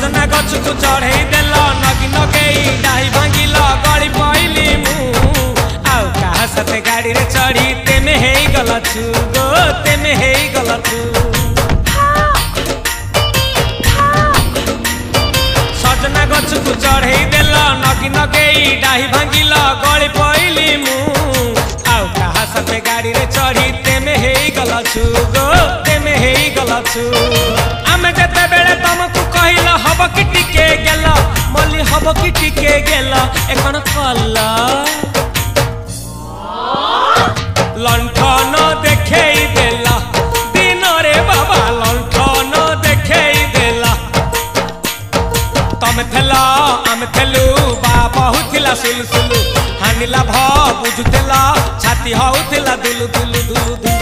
सजना गछ को चढ़े देल नगी नगेई डाही भांगिल गली पइली मु आउ कहा साथे गाड़ी रे चढ़ी तेमे हेई गलछु गो तेमे हेई गलछु सजना गछ को चढ़े देल नगी नगेई डाही भांगिल गली पइली मु आउ कहा साथे गाड़ी रे चढ़ी तेमे हेई गलछु गो तेमे हेई गलछु आमे जते बेले तुमको कहिला हब कि टिके गेला मल्ली हब कि टिके गेला एखन कल्ला लंठन देखेई देला दिन रे बाबा लंठन देखेई देला तमे थेला आमे थेलु बाबा हुथिला सुलसुलु हानिला भ बुझुतेला छाती हउथिला दुलु दुलु दुलु